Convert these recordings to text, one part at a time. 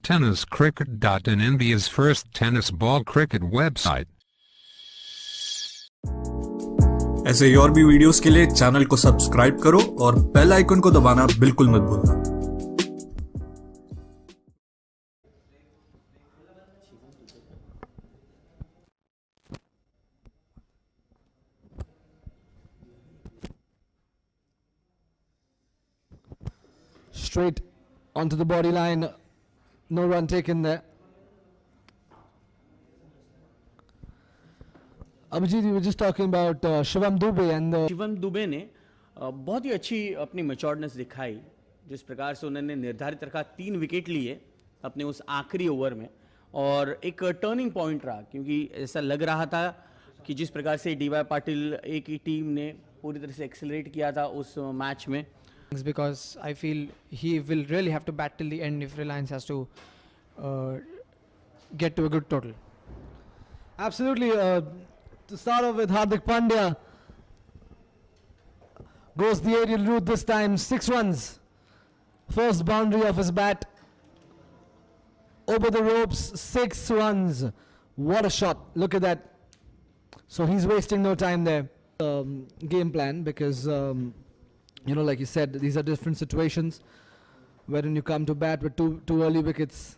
tenniscricket.in, India's first tennis ball cricket website. ऐसे ही और भी वीडियोस के लिए चैनल को सब्सक्राइब करो और बेल आइकन को दबाना बिल्कुल मत भूलना। Straight onto the body line, no run taken there. Abhijit, we were just talking about Shivam Dube and Shivam Dubey ने बहुत ही अच्छी अपनी मैच्योर्डनेस दिखाई, जिस प्रकार से उन्होंने निर्धारित रखा 3 विकेट लिए अपने उस आखिरी ओवर में, और एक टर्निंग पॉइंट रहा, क्योंकि ऐसा लग रहा था कि जिस प्रकार से डीवाई पाटिल ए की टीम ने पूरी तरह से एक्सेलरेट किया था उस मैच में, because I feel he will really have to bat till the end if Reliance has to get to a good total. Absolutely. To start off with, Hardik Pandya goes the aerial route this time, 6 runs. First boundary of his bat. Over the ropes, 6 runs. What a shot. Look at that. So he's wasting no time there. Game plan, because you know, like you said, these are different situations wherein you come to bat with two early wickets.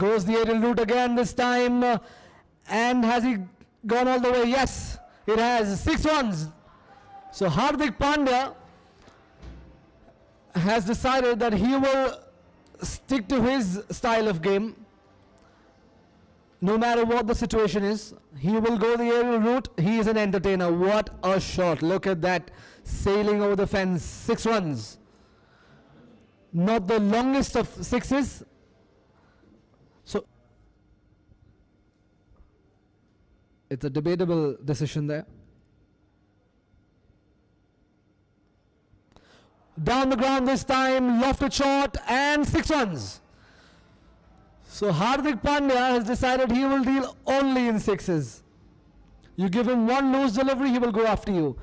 Goes the aerial route again this time. And has he gone all the way? Yes, it has. 6 runs. So Hardik Pandya has decided that he will stick to his style of game. No matter what the situation is, he will go the aerial route. He is an entertainer. What a shot. Look at that. Sailing over the fence. 6 runs. Not the longest of 6s. So it's a debatable decision there. Down the ground this time, lofted shot, and 6 runs. So Hardik Pandya has decided he will deal only in 6s. You give him one loose delivery, he will go after you.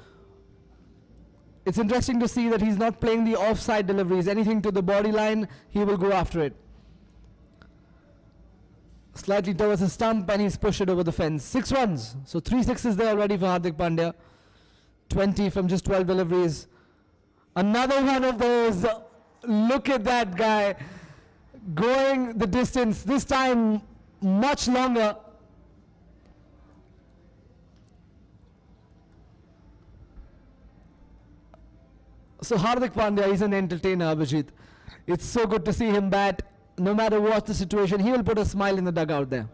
It's interesting to see that he's not playing the offside deliveries. Anything to the body line, he will go after it. Slightly towards the stump, and he's pushed it over the fence. 6 runs. So 3 6s there already for Hardik Pandya. 20 from just 12 deliveries. Another one of those. Look at that guy going the distance. This time much longer. So Hardik Pandya is an entertainer, Abhijit. It's so good to see him bat. No matter what the situation, he will put a smile in the dugout there.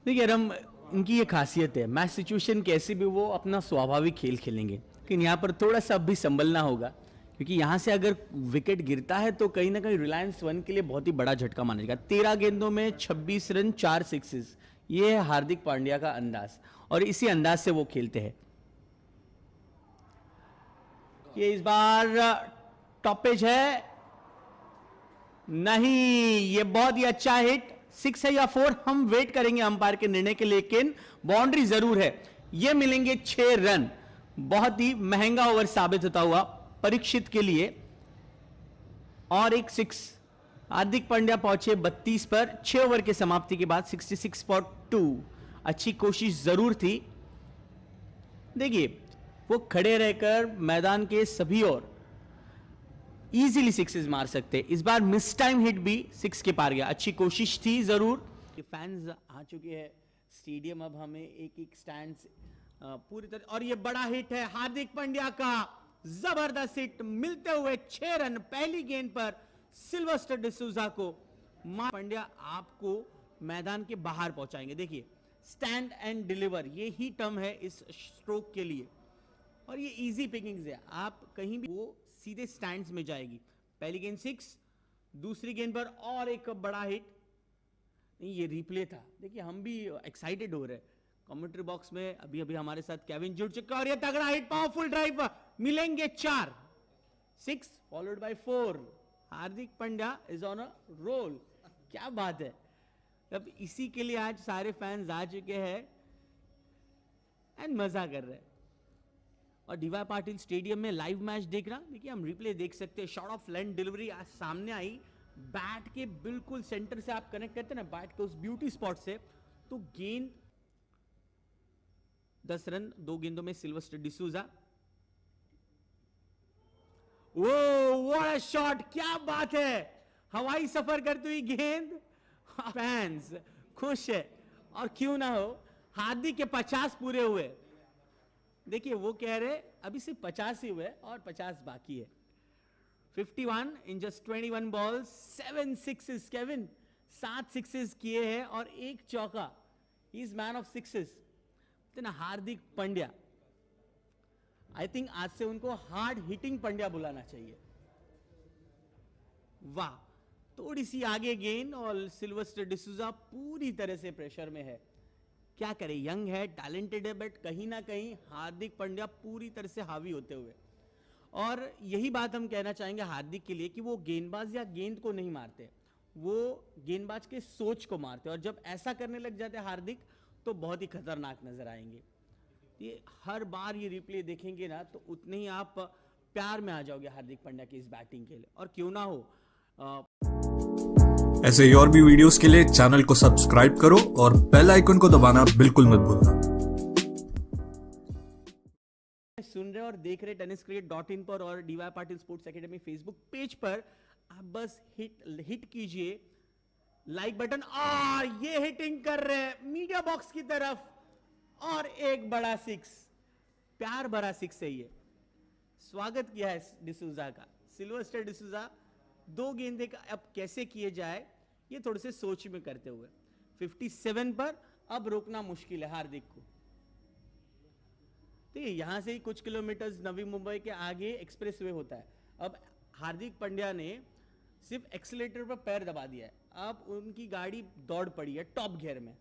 देखिए रम, इनकी ये खासियत है, match situation कैसे भी वो अपना स्वाभाविक खेल खेलेंगे, लेकिन यहाँ पर थोड़ा सा भी संभलना होगा, क्योंकि यहाँ से अगर विकेट गिरता है तो कहीं ना कहीं रिलायंस वन के लिए बहुत ही बड़ा झटका माना जाएगा। 13 गेंदों में 26 रन, 4 सिक्सेस, ये है हार्दिक पांड्या का अंदाज, और इसी अंदाज से वो खेलते हैं। ये इस बार टॉपेज है नहीं, ये बहुत ही अच्छा हिट, 6 है या 4 हम वेट करेंगे अंपायर के निर्णय के, लेकिन बाउंड्री जरूर है। ये मिलेंगे 6 रन, बहुत ही महंगा ओवर साबित होता हुआ परीक्षित के लिए, और एक 6। हार्दिक पांड्या पहुंचे 32 पर 6 ओवर के समाप्ति के बाद 66 फॉर 2। अच्छी कोशिश जरूर थी। देखिए वो खड़े रहकर मैदान के सभी ओर इजीली 6s मार सकते। इस बार मिस टाइम हिट भी 6 के पार गया। अच्छी कोशिश थी जरूर। फैंस आ चुके हैं स्टेडियम, अब हमें एक स्टैंड पूरी तरह, और ये बड़ा हिट है हार्दिक पांड्या का, जबरदस्त हिट मिलते हुए 6 रन पहली गेंद पर सिल्वेस्टर डिसूजा को। पांड्या आपको मैदान के बाहर पहुंचाएंगे। देखिए स्टैंड एंड डिलीवर, ये ही टर्म है इस स्ट्रोक के लिए, और ये इजी पिकिंग्स है, आप कहीं भी वो सीधे स्टैंड्स में जाएगी। पहली गेंद 6, दूसरी गेंद पर और एक बड़ा हिट। नहीं, ये रिप्ले था। देखिए हम भी एक्साइटेड हो रहे हैं। कमेंट्री बॉक्स में अभी अभी हमारे साथ केविन जुड़ चुका, और ये तगड़ा हिट, पावरफुल ड्राइव, मिलेंगे 4, 6 followed by 4। Hardik Pandya is on a roll. क्या बात है। अब इसी के लिए आज सारे फैंस आ चुके हैं एंड मजा कर रहे हैं। और डीवाई पाटिल स्टेडियम में लाइव मैच देखना, देखिए हम रिप्ले देख सकते हैं, शॉट ऑफ लेंथ डिलीवरी आज सामने आई, बैट के बिल्कुल सेंटर से आप कनेक्ट करते हैं ना बैट के उस ब्यूटी स्पॉट से, तो गेंद 10 रन 2 गेंदों में सिल्वेस्टर डिसूजा। वो व्हाट अ शॉट, क्या बात है, हवाई सफर करती हुई गेंद, फैंस खुश है और क्यों ना हो, हार्दिक के 50 पूरे हुए। देखिए वो कह रहे अभी सिर्फ 50 ही हुए और 50 बाकी है। 51 in just 21 balls, 7 sixes Kevin, 7 sixes किए हैं और 1 चौका। He is man of sixes. ना हार्दिक पांड्या, आई थिंक आज से उनको हार्ड हिटिंग पांड्या बुलाना चाहिए। वाह, थोड़ी सी आगे गेंद और सिल्वेस्टर डिसूजा पूरी तरह से प्रेशर में है। क्या करे, यंग है, टैलेंटेड है, बट कहीं ना कहीं हार्दिक पांड्या पूरी तरह से हावी होते हुए, और यही बात हम कहना चाहेंगे हार्दिक के लिए कि वो गेंदबाज या गेंद को नहीं मारते, वो गेंदबाज के सोच को मारते, और जब ऐसा करने लग जाते हार्दिक तो बहुत ही खतरनाक नजर आएंगे। ये हर बार ये रिप्ले देखेंगे ना तो उतने ही आप प्यार में आ जाओगे हार्दिक पांड्या की इस बैटिंग के लिए। और क्यों ना हो, ऐसे ही और भी वीडियोस के लिए चैनल को सब्सक्राइब करो और बेल आइकन को दबाना बिल्कुल मत भूलना। सुन रहे और देख रहे tenniscricket.in पर और D Y Patil sports academy Facebook page पर, आप बस हिट कीजिए लाइक बटन, और ये हिटिंग कर रहे हैं मीडिया बॉक्स की तरफ, और एक बड़ा 6, प्यार भरा 6 है ये। स्वागत किया है डिसूजा का, सिल्वेस्टर डिसूजा 2 गेंदे का अब कैसे किए जाए ये थोड़े से सोच में करते हुए। 57 पर अब रोकना मुश्किल है हार्दिक को। देखिए यहां से ही कुछ किलोमीटर नवी मुंबई के आगे एक्सप्रेसवे होता है। अब हार्दिक पांड्या ने सिर्फ एक्सीलेटर पर पैर दबा दिया है, अब उनकी गाड़ी दौड़ पड़ी है टॉप गियर में।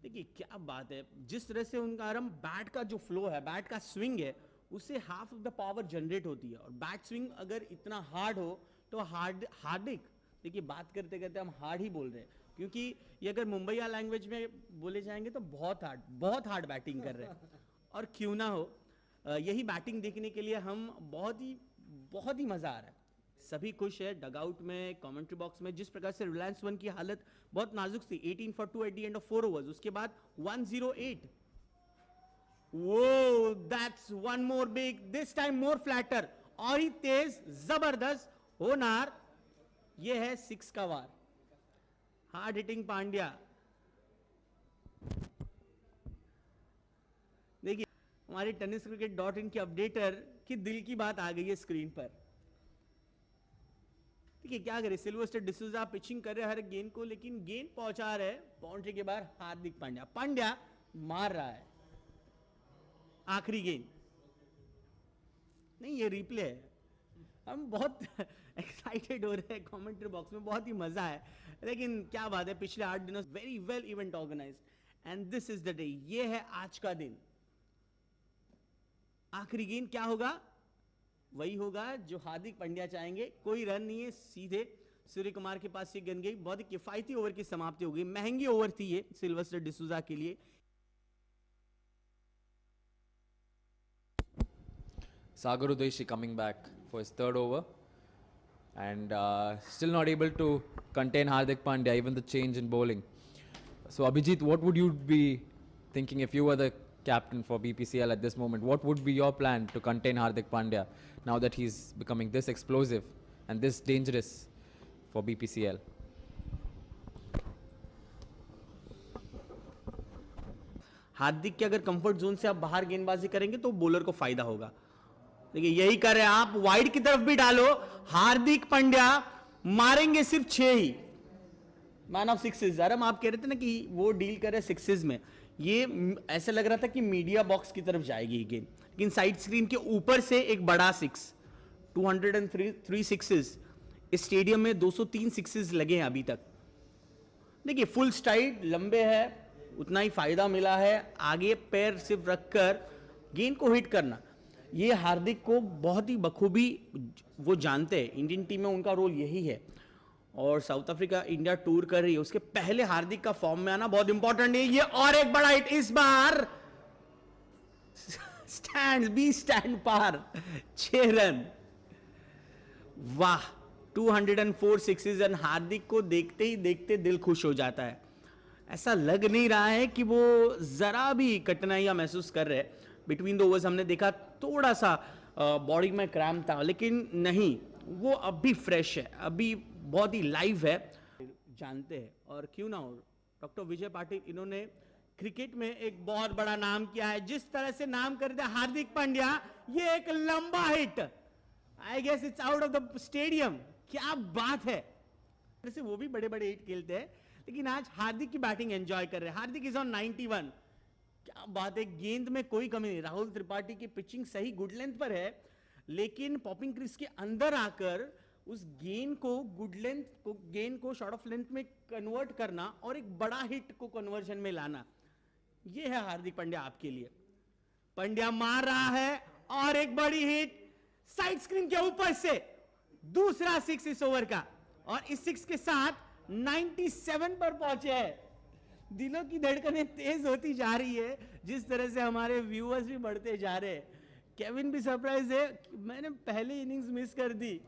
देखिए क्या बात है, जिस तरह से उनका आराम, बैट का जो फ्लो है, बैट का स्विंग है, उससे half of the power generate होती है। और बैट स्विंग अगर इतना हार्ड हो तो हार्दिक, देखिए बात करते करते हम हार्ड ही बोल रहे हैं, क्योंकि ये अगर मुंबईया लैंग्वेज में बोले जाएंगे तो बहुत हार्ड बैटिंग कर रहे हैं। और क्यों ना हो, यही बैटिंग देखने के लिए हम बहुत ही मजा आ रहा है। सभी खुश है डगआउट में, कमेंट्री बॉक्स में। जिस प्रकार से रिलायंस वन की हालत बहुत नाजुक थी, 18 for 2 at the end of 4 overs, उसके बाद 108। वो that's one more big, this time more flatter, और ही तेज, जबरदस्त होनार। ये है 6 का वार, हार्ड हिटिंग पांड्या। देखिए हमारे tenniscricket.in की अपडेटर की दिल की बात आ गई है स्क्रीन पर। देखिए क्या करे, सिल्वेस्टर डिसूजा पिचिंग कर रहे हर गेंद को, लेकिन गेंद पहुंचा रहे बाउंड्री के बाहर हार्दिक पांड्या। पांड्या मार रहा है आखिरी गेंद। नहीं, ये रिप्ले है, हम बहुत एक्साइटेड हो रहे हैं कमेंट्री बॉक्स में, बहुत ही मजा है। लेकिन क्या बात है, पिछले 8 दिनों very well event organised and this is the day. ये है आज का दिन। आखिरी गेंद क्या होगा, वही होगा जो हार्दिक पांड्या चाहेंगे। कोई रन नहीं है, सीधे सूर्य कुमार के पास ये गेंद गई। बहुत ही किफायती ओवर की समाप्ति हो गई। महंगी ओवर थी ये सिल्वेस्टर डिसूजा के लिए। Sagar Udeshi coming back for his 3rd over and still not able to contain Hardik Pandya, even the change in bowling. So Abhijit, what would you be thinking if you were the captain for BPCL at this moment? What would be your plan to contain Hardik Pandya now that he's becoming this explosive and this dangerous for BPCL? हार्दिक के अगर comfort zone से आप बाहर गेंदबाजी करेंगे तो bowler को फायदा होगा। देखिए यही कर रहे हैं आप, वाइड की तरफ भी डालो। हार्दिक पांड्या मारेंगे सिर्फ 6 ही, मैन ऑफ 6। हम आप कह रहे थे ना कि वो डील कर रहे 6 में, ये ऐसा लग रहा था कि मीडिया बॉक्स की तरफ जाएगी गेंद, लेकिन साइड स्क्रीन के ऊपर से एक बड़ा 6, 203 सिक्सेस। इस स्टेडियम में 203 सिक्सेस लगे हैं अभी तक। देखिए फुल स्ट्राइड लंबे है, उतना ही फायदा मिला है। आगे पैर सिर्फ रखकर गेंद को हिट करना, ये हार्दिक को बहुत ही बखूबी वो जानते हैं। इंडियन टीम में उनका रोल यही है। और साउथ अफ्रीका इंडिया टूर कर रही है, उसके पहले हार्दिक का फॉर्म में आना बहुत इंपॉर्टेंट है। ये और एक बड़ा हिट इस बार, स्टैंड पार 6 रन। वाह, 204 सिक्सेस एंड हार्दिक को देखते ही देखते दिल खुश हो जाता है। ऐसा लग नहीं रहा है कि वो जरा भी कठिनाइयां महसूस कर रहे हैं। बिटवीन द ओवर्स हमने देखा थोड़ा सा बॉडी में क्रैम्प था, लेकिन नहीं, वो अब भी फ्रेश है, अभी बहुत ही लाइव है। जानते हैं और क्यों ना हो, डॉक्टर विजय पाटिल इन्होंने क्रिकेट में एक बहुत बड़ा नाम किया है। जिस तरह से नाम कर दिया हार्दिक पांड्या, ये एक लंबा hit, I guess it's out of the stadium. क्या बात है। वैसे वो भी बड़े बड़े हिट खेलते हैं, लेकिन आज हार्दिक की बैटिंग एंजॉय कर रहे हैं। हार्दिक इज ऑन 91। क्या बात है, गेंद में कोई कमी नहीं। राहुल त्रिपाठी की पिचिंग सही गुड लेंथ पर है, लेकिन पॉपिंग क्रीज के अंदर आकर उस गेंद को गुड लेंथ को, गेंद को शॉर्ट ऑफ लेंथ में कन्वर्ट करना और एक बड़ा हिट को कन्वर्जन में लाना, ये है हार्दिक पांड्या आपके लिए। पांड्या मार रहा है और एक बड़ी हिट साइड स्क्रीन के ऊपर से, दूसरा 6 इस ओवर का, और इस 6 के साथ 97 पर पहुंचे हैं। दिलों की धड़कनें तेज होती जा रही है, जिस तरह से हमारे व्यूअर्स भी बढ़ते जा रहे हैं। केविन भी सरप्राइज है, मैंने पहली इनिंग्स मिस कर दी।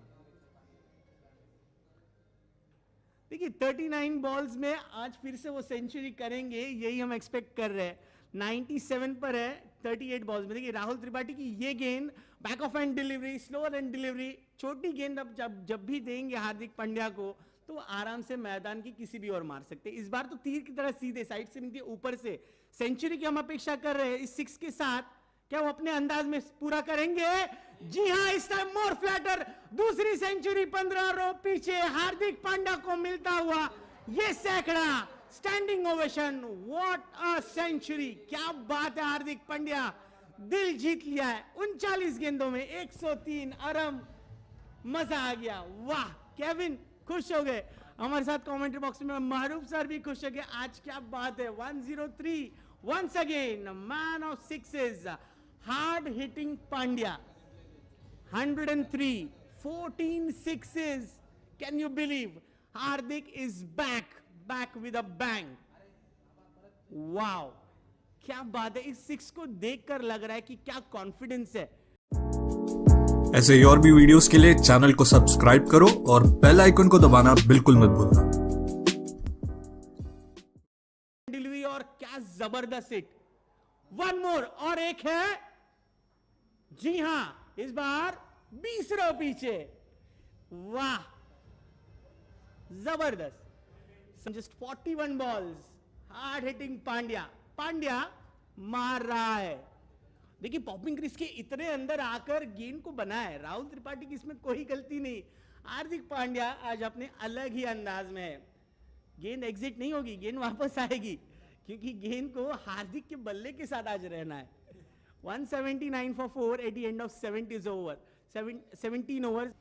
देखिए 39 बॉल्स में आज फिर से वो सेंचुरी करेंगे, यही हम एक्सपेक्ट कर रहे हैं। 97 पर है 38 बॉल्स में। देखिए राहुल त्रिपाठी की ये गेंद, back of and delivery, slower and delivery, छोटी गेंद अब जब भी देंगे हार्दिक पांड्या को, तो आराम से मैदान की किसी भी ओर मार सकते हैं। इस बार तो तीर की तरह सीधे साइड से नहीं, ऊपर से सेंचुरी की हम अपेक्षा कर रहे हैं इस 6 के साथ। क्या वो अपने अंदाज में पूरा करेंगे? जी हां, इस टाइम मोर फ्लैटर, दूसरी सेंचुरी 15 रो पीछे हार्दिक पांड्या को मिलता हुआ ये सैकड़ा, standing ovation, what a century. क्या बात है, हार्दिक पांड्या दिल जीत लिया है। 39 गेंदों में 103 अरम, मजा आ गया। वाह, केविन खुश हो गए, हमारे साथ कमेंट्री बॉक्स में मारूफ सर भी खुश हो गए। आज क्या बात है। 103 once again, man of sixes, hard hitting Pandya, 103, 14 sixes. Can you believe? Hardik is back with a bang. Wow, क्या बात है। इस 6 को देखकर लग रहा है कि क्या कॉन्फिडेंस है। ऐसे ही और भी वीडियोस के लिए चैनल को सब्सक्राइब करो और बेल आइकन को दबाना बिल्कुल मत भूलना। डिलीवरी और क्या जबरदस्त हिट। वन मोर, और एक है, जी हां, इस बार 20 रो पीछे। वाह, जबरदस्त। Just 41 balls, hard hitting Pandya मार रहा है। देखिए पॉपिंग क्रीज के इतने अंदर आकर गेंद को बनाया है। राहुल त्रिपाठी की इसमें कोई गलती नहीं। हार्दिक पांड्या आज अपने अलग ही अंदाज में है। गेंद एग्जिट नहीं होगी, गेंद वापस आएगी, क्योंकि गेंद को हार्दिक के बल्ले के साथ आज रहना है। 179 for 4 at the end of 17 overs.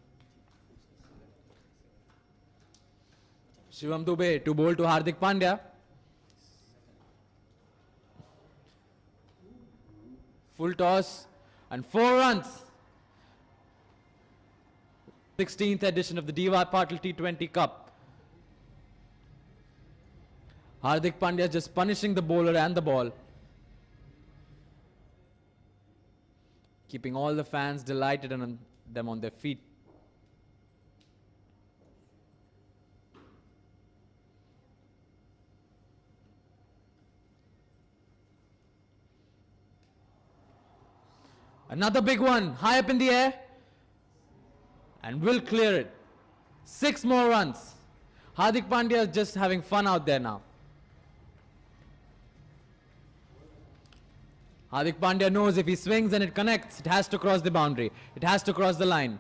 Shivam Dube to bowl to Hardik Pandya. Full toss and 4 runs. 16th edition of the D.Y. Patil T20 Cup. Hardik Pandya just punishing the bowler and the ball. Keeping all the fans delighted and them on their feet. Another big one, high up in the air, and will clear it. 6 more runs. Hardik Pandya is just having fun out there now. Hardik Pandya knows if he swings and it connects, it has to cross the boundary. It has to cross the line.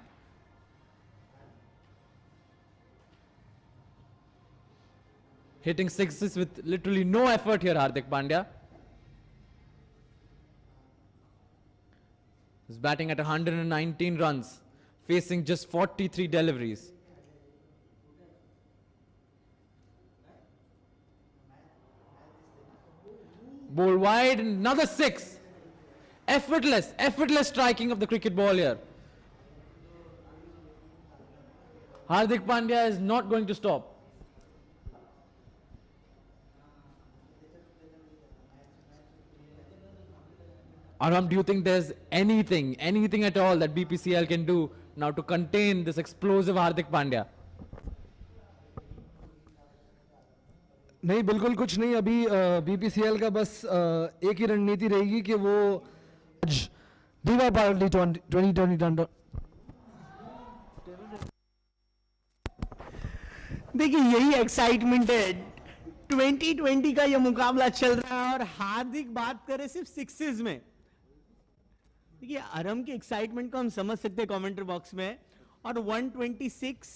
Hitting sixes with literally no effort here, Hardik Pandya. He's batting at 119 runs, facing just 43 deliveries. Bowl wide, another 6. Effortless striking of the cricket ball here. Hardik Pandya is not going to stop. Aram, do you think there's anything at all that BPCL can do now to contain this explosive Hardik Pandya? नहीं, बिल्कुल कुछ नहीं. अभी BPCL का बस एक ही रणनीति रहेगी कि वो डीवाई पार्टी 2020. देखिए यही एक्साइटमेंट है. 2020 का ये मुकाबला चल रहा है और हार्दिक बात करे सिर्फ सिक्सेस में. देखिए अरम के एक्साइटमेंट को हम समझ सकते हैं कमेंट्री बॉक्स में. और 126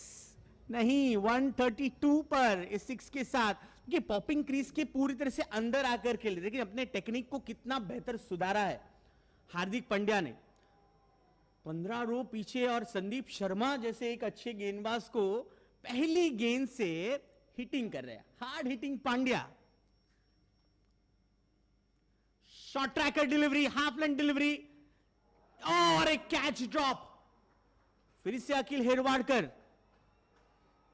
नहीं 132 पर इस सिक्स के साथ ये पॉपिंग क्रीज के पूरी तरह से अंदर आकर खेले. लेकिन अपने टेक्निक को कितना बेहतर सुधारा है हार्दिक पांड्या ने. 15 रो पीछे और संदीप शर्मा जैसे एक अच्छे गेंदबाज को पहली गेंद से हिटिंग कर रहे हैं. Hard hitting Pandya. Short tracker delivery, half length delivery और एक कैच ड्रॉप. फिर से अखिल हेरवाड़कर,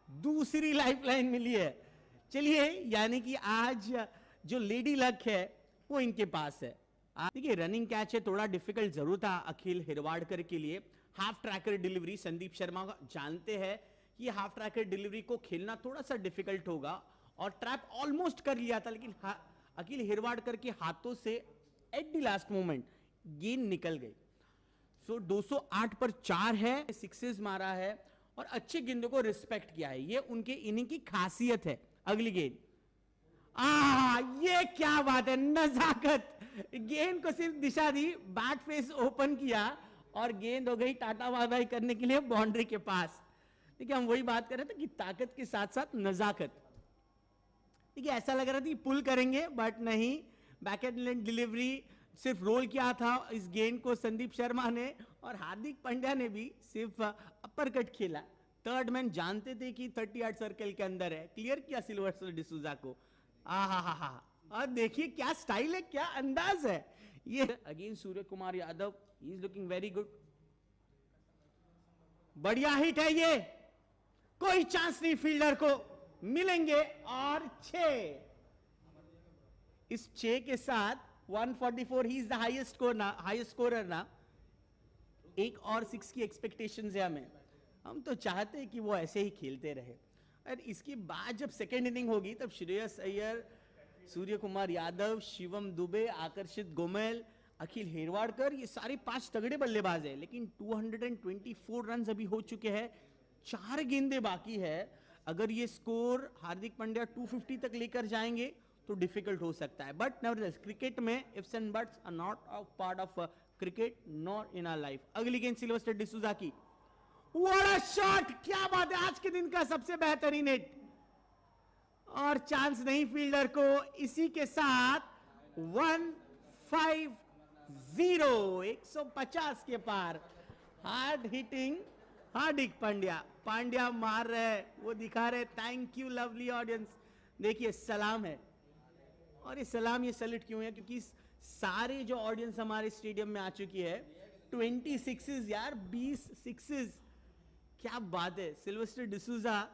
दूसरी लाइफलाइन मिली है. चलिए यानी कि आज जो लेडी लक है वो इनके पास है. देखिए रनिंग कैच है, थोड़ा डिफिकल्ट जरूर था अखिल हेरवाड़कर के लिए. Half tracker delivery Sandeep Sharma जानते हैं कि हाफ ट्रैकर डिलीवरी को खेलना थोड़ा सा डिफिकल्ट होगा और ट्रैप ऑलमोस्ट कर लिया था. लेकिन अखिल हेरवाड़कर के हाथों से एट द लास्ट मोमेंट गेंद निकल गई. सो 208 पर 4 है, सिक्सेस मारा है और अच्छे गेंदों को रिस्पेक्ट किया है. ये उनके इनिंग की खासियत है. अगली गेंद, ये क्या बात है, नजाकत. गेंद को सिर्फ दिशा दी, बैट फेस ओपन किया और गेंद हो गई टाटा बाय बाय करने के लिए बाउंड्री के पास. देखिए हम वही बात कर रहे थे कि ताकत के साथ साथ नजाकत. देखिए ऐसा लग रहा था कि पुल करेंगे बट नहीं. बैकहैंड डिलीवरी सिर्फ रोल किया था इस गेंद को संदीप शर्मा ने और हार्दिक पांड्या ने भी सिर्फ अपर कट खेला. थर्ड मैन जानते थे कि 30 यार्ड सर्कल के अंदर है, क्लियर किया सिल्वेस्टर डिसूजा को. आहा और देखिए क्या स्टाइल है, क्या अंदाज है. ये again Surya Kumar Yadav, he is looking very good. बढ़िया हिट है ये, कोई चांस नहीं फील्डर को. मिलेंगे और 6. इस 6 के साथ 144, he is the highest scorer ना. एक और 6 की एक्सपेक्टेशंस है हमें. हम तो चाहते हैं कि वो ऐसे ही खेलते रहे. और इसके बाद जब सेकेंड इनिंग होगी तब श्रेयस अय्यर, सूर्य कुमार यादव, शिवम दुबे, आकर्षित गोमेल, अखिल हेरवाड़कर, ये सारे 5 तगड़े बल्लेबाज हैं. लेकिन 224 रन अभी हो चुके हैं, 4 गेंदें बाकी है. अगर ये स्कोर हार्दिक पांड्या 250 तक लेकर जाएंगे तो डिफिकल्ट हो सकता है. बट नेवरदलेस क्रिकेट में ifs and buts are not a part of cricket nor in our life. अगली गेंद सिल्वेस्टर डिसूजा की. व्हाट अ शॉट, क्या बात है, आज के दिन का सबसे बेहतरीन हिट. और चांस नहीं फील्डर को. इसी के साथ 150, 150 के पार. Hard hitting Hardik Pandya. पांड्या मार रहे, वो दिखा रहे. Thank you lovely audience. देखिए सलाम है. और ये सलाम, ये सैल्यूट क्यों है, क्योंकि सारे जो ऑडियंस हमारे स्टेडियम में आ चुकी है, 20 सिक्सेस यार, 20 सिक्सेस. क्या बात है. सिल्वेस्टर डिसूजा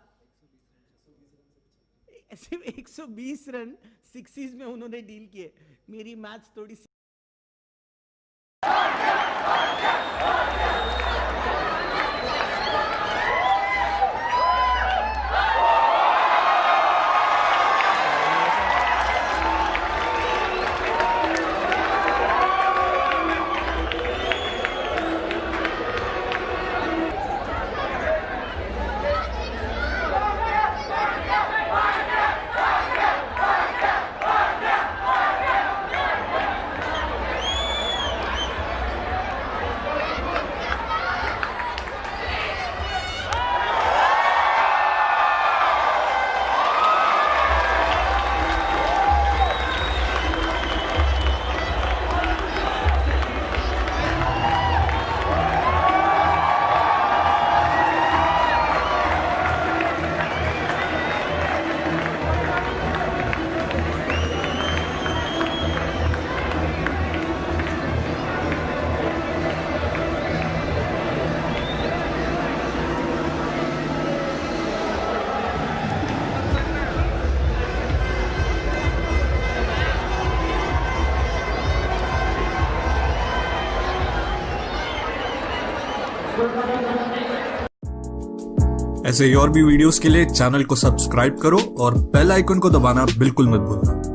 सिर्फ 120 रन 60s में उन्होंने डील किए. मेरी मैच थोड़ी सी ऐसे ही और भी वीडियोस के लिए चैनल को सब्सक्राइब करो और बेल आइकन को दबाना बिल्कुल मत भूलना।